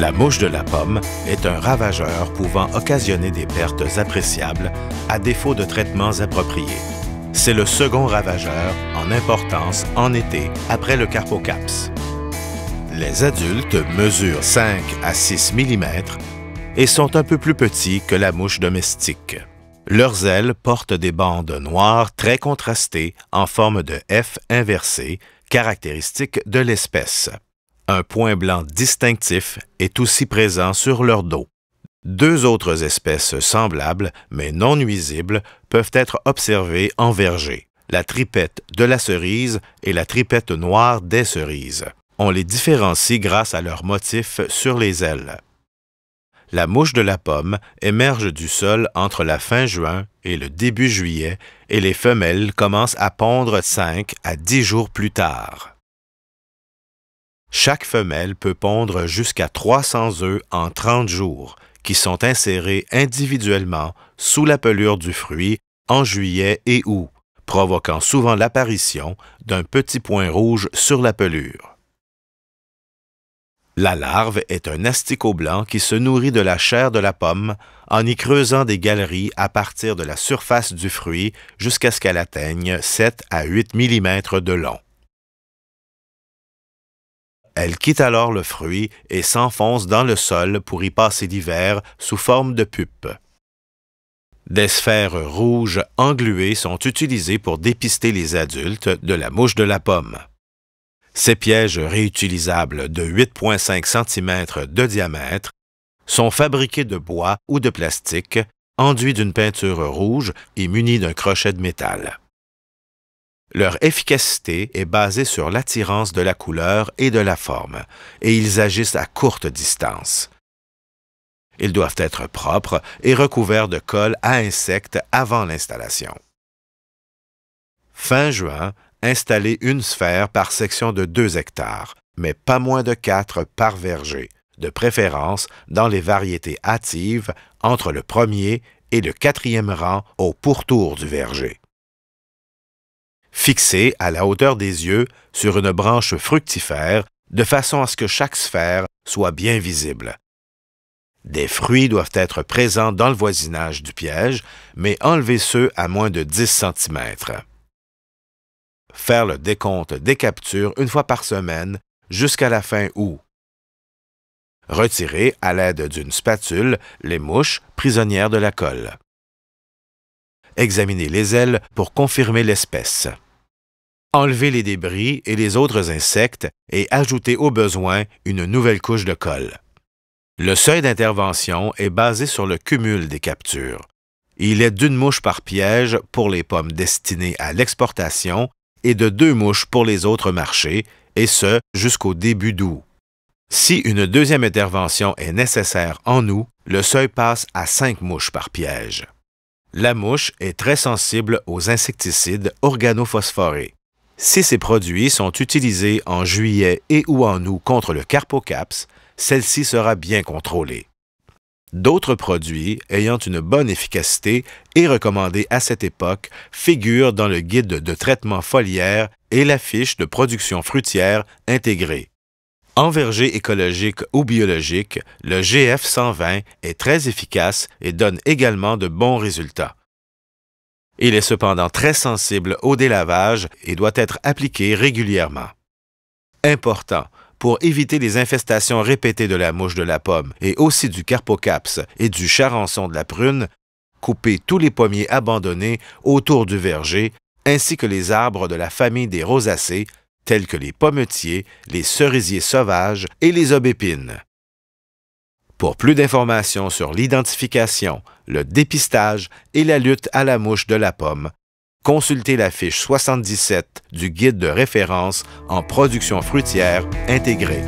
La mouche de la pomme est un ravageur pouvant occasionner des pertes appréciables à défaut de traitements appropriés. C'est le second ravageur en importance en été après le Carpocaps. Les adultes mesurent 5 à 6 mm et sont un peu plus petits que la mouche domestique. Leurs ailes portent des bandes noires très contrastées en forme de F inversé, caractéristique de l'espèce. Un point blanc distinctif est aussi présent sur leur dos. Deux autres espèces semblables, mais non nuisibles, peuvent être observées en verger, la tripette de la cerise et la tripette noire des cerises. On les différencie grâce à leur motif sur les ailes. La mouche de la pomme émerge du sol entre la fin juin et le début juillet et les femelles commencent à pondre 5 à 10 jours plus tard. Chaque femelle peut pondre jusqu'à 300 œufs en 30 jours, qui sont insérés individuellement sous la pelure du fruit en juillet et août, provoquant souvent l'apparition d'un petit point rouge sur la pelure. La larve est un asticot blanc qui se nourrit de la chair de la pomme en y creusant des galeries à partir de la surface du fruit jusqu'à ce qu'elle atteigne 7 à 8 mm de long. Elle quitte alors le fruit et s'enfonce dans le sol pour y passer l'hiver sous forme de pupe. Des sphères rouges engluées sont utilisées pour dépister les adultes de la mouche de la pomme. Ces pièges réutilisables de 8,5 cm de diamètre sont fabriqués de bois ou de plastique, enduits d'une peinture rouge et munis d'un crochet de métal. Leur efficacité est basée sur l'attirance de la couleur et de la forme, et ils agissent à courte distance. Ils doivent être propres et recouverts de colle à insectes avant l'installation. Fin juin, installez une sphère par section de 2 hectares, mais pas moins de 4 par verger, de préférence dans les variétés hâtives entre le 1er et le 4e rang au pourtour du verger. Fixez à la hauteur des yeux sur une branche fructifère de façon à ce que chaque sphère soit bien visible. Des fruits doivent être présents dans le voisinage du piège, mais enlevez ceux à moins de 10 cm. Faire le décompte des captures une fois par semaine jusqu'à la fin août. Retirez à l'aide d'une spatule les mouches prisonnières de la colle. Examinez les ailes pour confirmer l'espèce. Enlevez les débris et les autres insectes et ajoutez au besoin une nouvelle couche de colle. Le seuil d'intervention est basé sur le cumul des captures. Il est d'1 mouche par piège pour les pommes destinées à l'exportation et de 2 mouches pour les autres marchés, et ce jusqu'au début d'août. Si une deuxième intervention est nécessaire en août, le seuil passe à 5 mouches par piège. La mouche est très sensible aux insecticides organophosphorés. Si ces produits sont utilisés en juillet et ou en août contre le Carpocaps, celle-ci sera bien contrôlée. D'autres produits ayant une bonne efficacité et recommandés à cette époque figurent dans le guide de traitement foliaire et la fiche de production fruitière intégrée. En verger écologique ou biologique, le GF 120 est très efficace et donne également de bons résultats. Il est cependant très sensible au délavage et doit être appliqué régulièrement. Important, pour éviter les infestations répétées de la mouche de la pomme et aussi du Carpocaps et du charançon de la prune, coupez tous les pommiers abandonnés autour du verger ainsi que les arbres de la famille des rosacées tels que les pommetiers, les cerisiers sauvages et les aubépines. Pour plus d'informations sur l'identification, le dépistage et la lutte à la mouche de la pomme, consultez la fiche 77 du guide de référence en production fruitière intégrée.